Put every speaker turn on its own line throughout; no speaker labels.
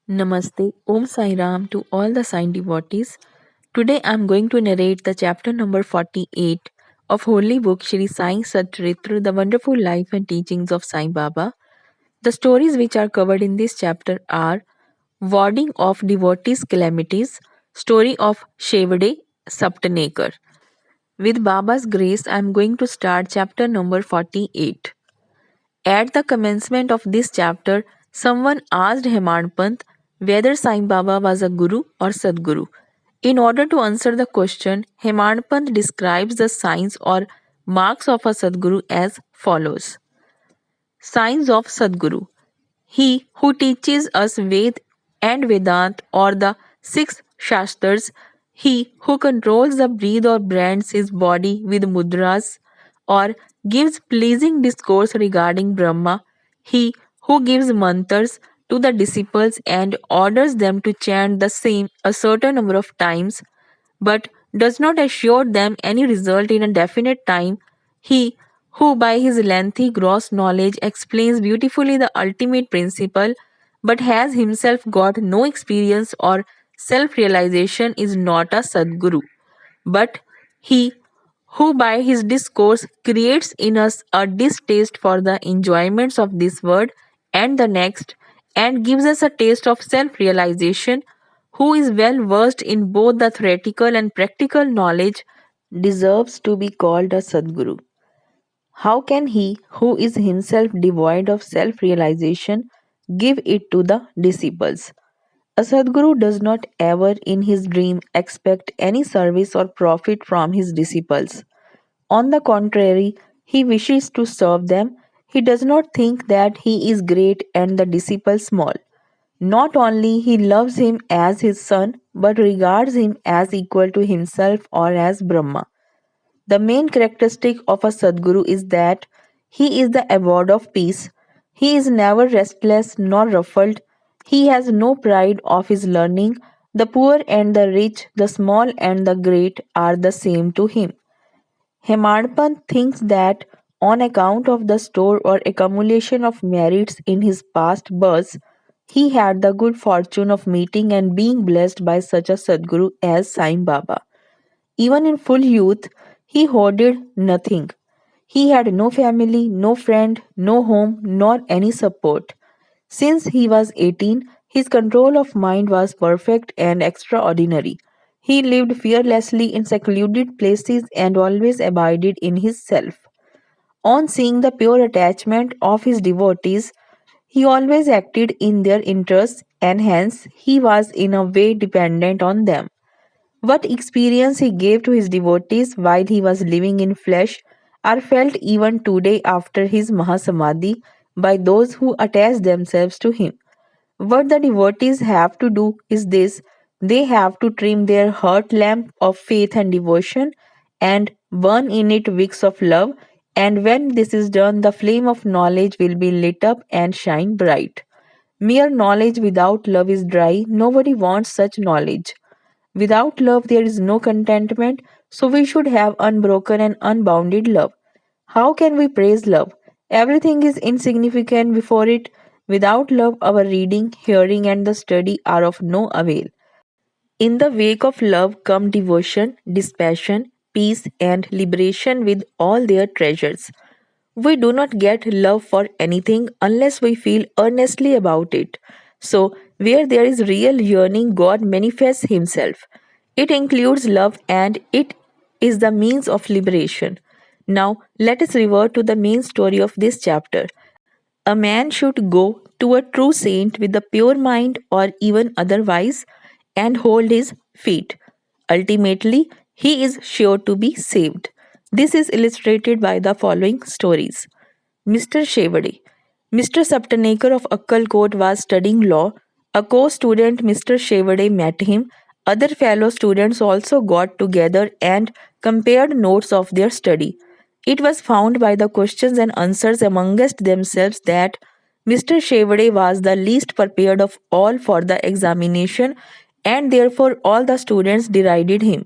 Namaste, Om Sai Ram to all the Sai devotees. Today I am going to narrate the chapter number 48 of Holy Book Shri Sai Satcharitra, the wonderful life and teachings of Sai Baba. The stories which are covered in this chapter are Warding of Devotees' Calamities, Story of Shevade Saptanekar. With Baba's grace, I am going to start chapter number 48. At the commencement of this chapter, someone asked Hemant Pant whether Sai Baba was a guru or Sadguru. In order to answer the question, Hemant Pant describes the signs or marks of a Sadguru as follows. Signs of Sadguru. He who teaches us Ved and Vedant or the six Shastras, he who controls the breath or brands his body with mudras or gives pleasing discourse regarding Brahma, he who gives mantras to the disciples and orders them to chant the same a certain number of times, but does not assure them any result in a definite time, he who by his lengthy gross knowledge explains beautifully the ultimate principle, but has himself got no experience or self realization is not a Sadguru, but he who by his discourse creates in us a distaste for the enjoyments of this world and the next, and gives us a taste of self realization, who is well versed in both the theoretical and practical knowledge, deserves to be called a Sadguru. How can he, who is himself devoid of self realization, give it to the disciples? A Sadguru does not ever in his dream expect any service or profit from his disciples. On the contrary, he wishes to serve them. He does not think that he is great and the disciple small. Not only he loves him as his son, but regards him as equal to himself or as Brahma. The main characteristic of a Sadguru is that he is the abode of peace. He is never restless nor ruffled. He has no pride of his learning. The poor and the rich, the small and the great are the same to him. Hemadpant thinks that on account of the store or accumulation of merits in his past births, he had the good fortune of meeting and being blessed by such a Sadguru as Sai Baba. Even in full youth, he hoarded nothing. He had no family, no friend, no home, nor any support. Since he was 18, his control of mind was perfect and extraordinary. He lived fearlessly in secluded places and always abided in his self. On seeing the pure attachment of his devotees, he always acted in their interests and hence he was in a way dependent on them. What experience he gave to his devotees while he was living in flesh are felt even today after his Mahasamadhi by those who attach themselves to him. What the devotees have to do is this: they have to trim their heart lamp of faith and devotion and burn in it wicks of love, and when this is done, the flame of knowledge will be lit up and shine bright. Mere knowledge without love is dry. Nobody wants such knowledge. Without love, there is no contentment, so we should have unbroken and unbounded love. How can we praise love? Everything is insignificant before it. Without love, our reading, hearing, and the study are of no avail. In the wake of love come devotion, dispassion, peace, and liberation with all their treasures. We do not get love for anything unless we feel earnestly about it. So, where there is real yearning, God manifests Himself. It includes love and it is the means of liberation. Now, let us revert to the main story of this chapter. A man should go to a true saint with a pure mind or even otherwise and hold his feet. Ultimately, he is sure to be saved. This is illustrated by the following stories. Mr. Shevade. Mr. Saptanekar of Akkalkot was studying law. A co-student, Mr. Shevade, met him. Other fellow students also got together and compared notes of their study. It was found by the questions and answers amongst themselves that Mr. Shevade was the least prepared of all for the examination, and therefore all the students derided him.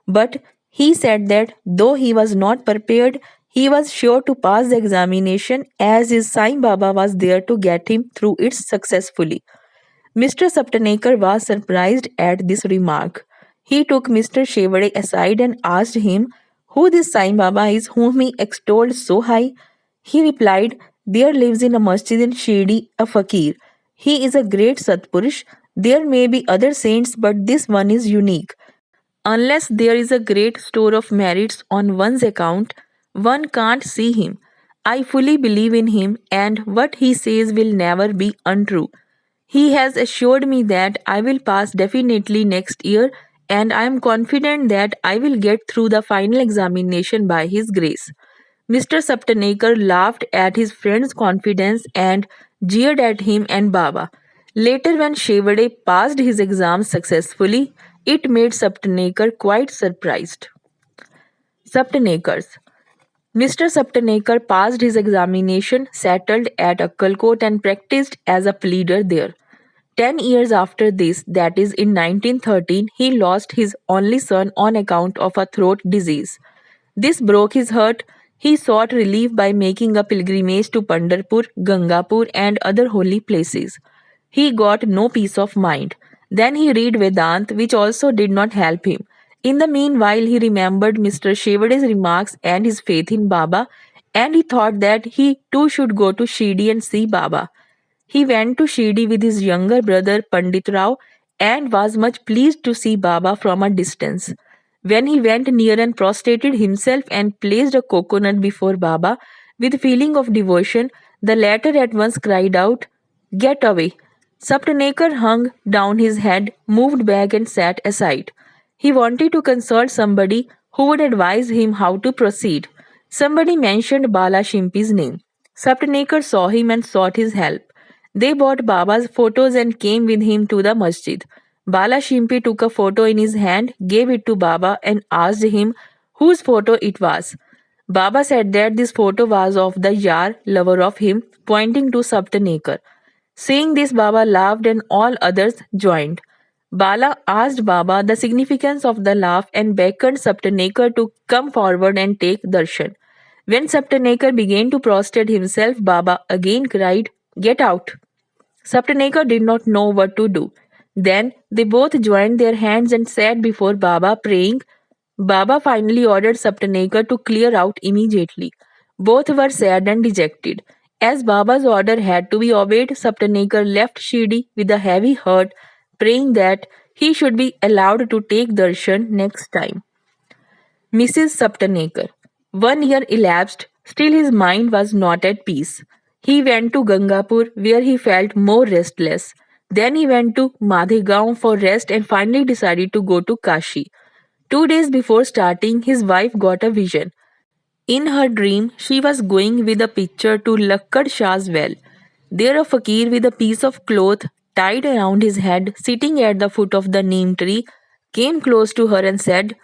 But he said that though he was not prepared, he was sure to pass the examination as his Sai Baba was there to get him through it successfully. Mr. Saptanekar was surprised at this remark. He took Mr. Shevade aside and asked him who this Sai Baba is whom he extolled so high. He replied, there lives in a masjid in Shirdi a fakir. He is a great Satpurush. There may be other saints, but this one is unique. Unless there is a great store of merits on one's account, one can't see him. I fully believe in him, and what he says will never be untrue. He has assured me that I will pass definitely next year, and I am confident that I will get through the final examination by his grace. Mr. Saptanekar laughed at his friend's confidence and jeered at him and Baba. Later, when Shevade passed his exams successfully, it made Saptanekar quite surprised. Saptanekars. Mr. Saptanekar passed his examination, settled at Akkalkot, and practiced as a pleader there. 10 years after this, that is in 1913, he lost his only son on account of a throat disease. This broke his heart. He sought relief by making a pilgrimage to Pandharpur, Gangapur, and other holy places. He got no peace of mind. Then he read Vedant, which also did not help him. In the meanwhile, he remembered Mr. Shevade's remarks and his faith in Baba, and he thought that he too should go to Shirdi and see Baba. He went to Shirdi with his younger brother Pandit Rao and was much pleased to see Baba from a distance. When he went near and prostrated himself and placed a coconut before Baba with feeling of devotion, the latter at once cried out, get away! Saptanekar hung down his head, moved back, and sat aside. He wanted to consult somebody who would advise him how to proceed. Somebody mentioned Bala Shimpi's name. Saptanekar saw him and sought his help. They bought Baba's photos and came with him to the masjid. Bala Shimpi took a photo in his hand, gave it to Baba, and asked him whose photo it was. Baba said that this photo was of the Yar, lover of him, pointing to Saptanekar. Seeing this, Baba laughed and all others joined. Bala asked Baba the significance of the laugh and beckoned Saptanekar to come forward and take darshan. When Saptanekar began to prostrate himself, Baba again cried, get out! Saptanekar did not know what to do. Then they both joined their hands and sat before Baba praying. Baba finally ordered Saptanekar to clear out immediately. Both were sad and dejected. As Baba's order had to be obeyed, Saptanekar left Shirdi with a heavy heart, praying that he should be allowed to take darshan next time. Mrs. Saptanekar. 1 year elapsed, still his mind was not at peace. He went to Gangapur, where he felt more restless. Then he went to Madhegaon for rest and finally decided to go to Kashi. 2 days before starting, his wife got a vision. In her dream, she was going with a picture to Lakkad Shah's well. There, a fakir with a piece of cloth tied around his head, sitting at the foot of the neem tree, came close to her and said,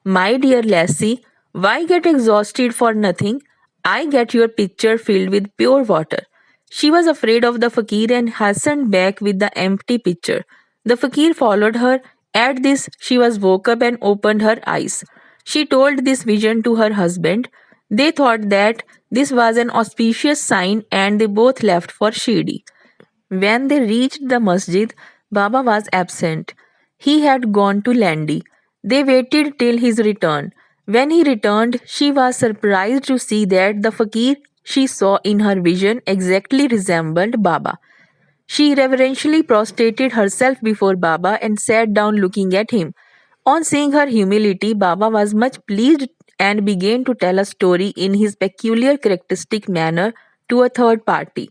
my dear lassie, why get exhausted for nothing? I get your pitcher filled with pure water. She was afraid of the fakir and hastened back with the empty pitcher. The fakir followed her. At this, she was woke up and opened her eyes. She told this vision to her husband. They thought that this was an auspicious sign and they both left for Shirdi. When they reached the masjid, Baba was absent. He had gone to Landi. They waited till his return. When he returned, she was surprised to see that the fakir she saw in her vision exactly resembled Baba. She reverentially prostrated herself before Baba and sat down looking at him. On seeing her humility, Baba was much pleased and began to tell a story in his peculiar characteristic manner to a third party.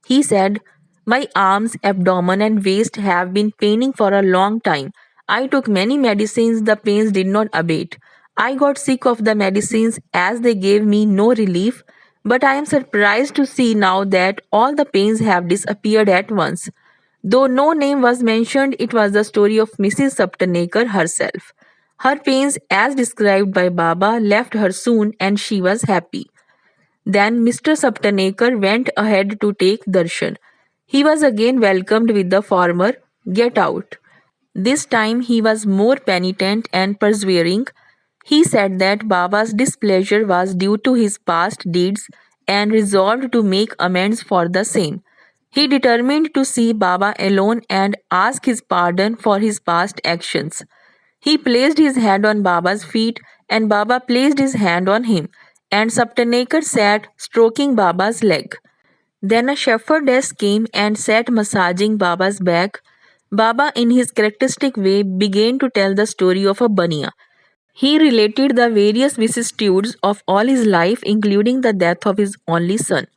He said, my arms, abdomen, and waist have been paining for a long time. I took many medicines, the pains did not abate. I got sick of the medicines as they gave me no relief, but I am surprised to see now that all the pains have disappeared at once. Though no name was mentioned, it was the story of Mrs. Saptanekar herself. Her pains, as described by Baba, left her soon and she was happy. Then Mr. Saptanekar went ahead to take darshan. He was again welcomed with the former, get out. This time he was more penitent and persevering. He said that Baba's displeasure was due to his past deeds and resolved to make amends for the same. He determined to see Baba alone and ask his pardon for his past actions. He placed his hand on Baba's feet and Baba placed his hand on him, and Saptanekar sat stroking Baba's leg. Then a shepherdess came and sat massaging Baba's back. Baba, in his characteristic way, began to tell the story of a bania. He related the various vicissitudes of all his life, including the death of his only son.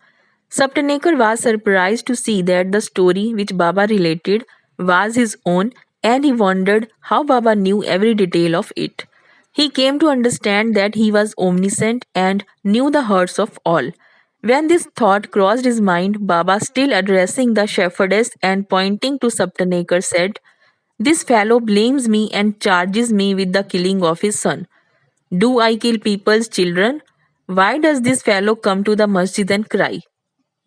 Saptanekar was surprised to see that the story which Baba related was his own, and he wondered how Baba knew every detail of it. He came to understand that he was omniscient and knew the hearts of all. When this thought crossed his mind, Baba, still addressing the shepherdess and pointing to Saptanekar, said, "This fellow blames me and charges me with the killing of his son. Do I kill people's children? Why does this fellow come to the masjid and cry?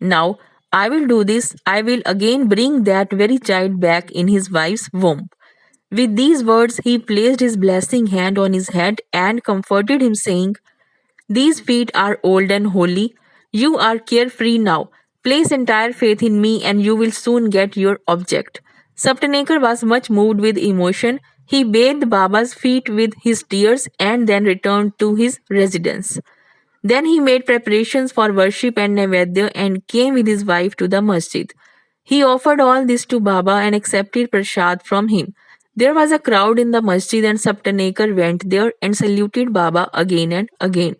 Now, I will do this. I will again bring that very child back in his wife's womb." With these words, he placed his blessing hand on his head and comforted him, saying, "These feet are old and holy. You are carefree now. Place entire faith in me and you will soon get your object." Saptanekar was much moved with emotion. He bathed Baba's feet with his tears and then returned to his residence. Then he made preparations for worship and Naivedya and came with his wife to the masjid. He offered all this to Baba and accepted prasad from him. There was a crowd in the masjid and Saptanekar went there and saluted Baba again and again.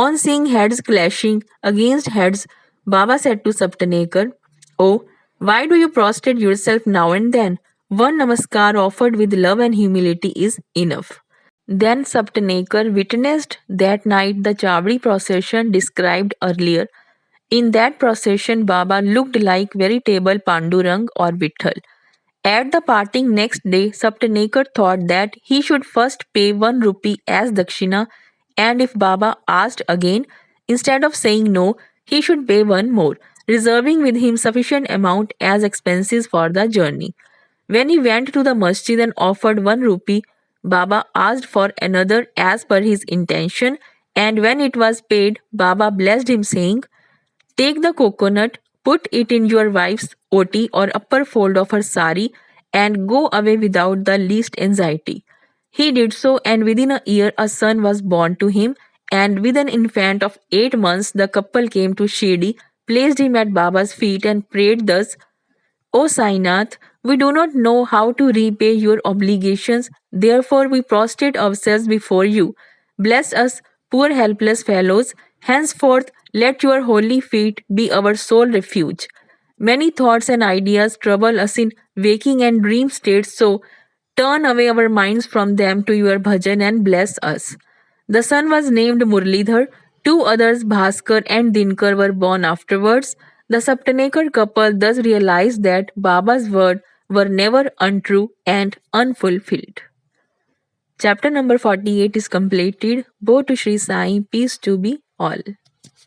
On seeing heads clashing against heads, Baba said to Saptanekar, "Oh, why do you prostrate yourself now and then? One namaskar offered with love and humility is enough." Then Saptanekar witnessed that night the Chavdi procession described earlier. In that procession, Baba looked like veritable Pandurang or Vitthal. At the parting next day, Saptanekar thought that he should first pay 1 rupee as dakshina, and if Baba asked again, instead of saying no, he should pay one more, reserving with him sufficient amount as expenses for the journey. When he went to the masjid and offered 1 rupee, Baba asked for another as per his intention, and when it was paid, Baba blessed him, saying, "Take the coconut, put it in your wife's oti or upper fold of her sari, and go away without the least anxiety." He did so, and within a year a son was born to him, and with an infant of 8 months the couple came to Shirdi, placed him at Baba's feet, and prayed thus: "O Sainath, we do not know how to repay your obligations, therefore we prostrate ourselves before you. Bless us, poor helpless fellows. Henceforth, let your holy feet be our sole refuge." Many thoughts and ideas trouble us in waking and dream states, so turn away our minds from them to your bhajan and bless us. The son was named Murlidhar. Two others, Bhaskar and Dinkar, were born afterwards. The Saptanekar couple thus realized that Baba's words were never untrue and unfulfilled. Chapter number 48 is completed. Bo to Sri Sai, peace to be all.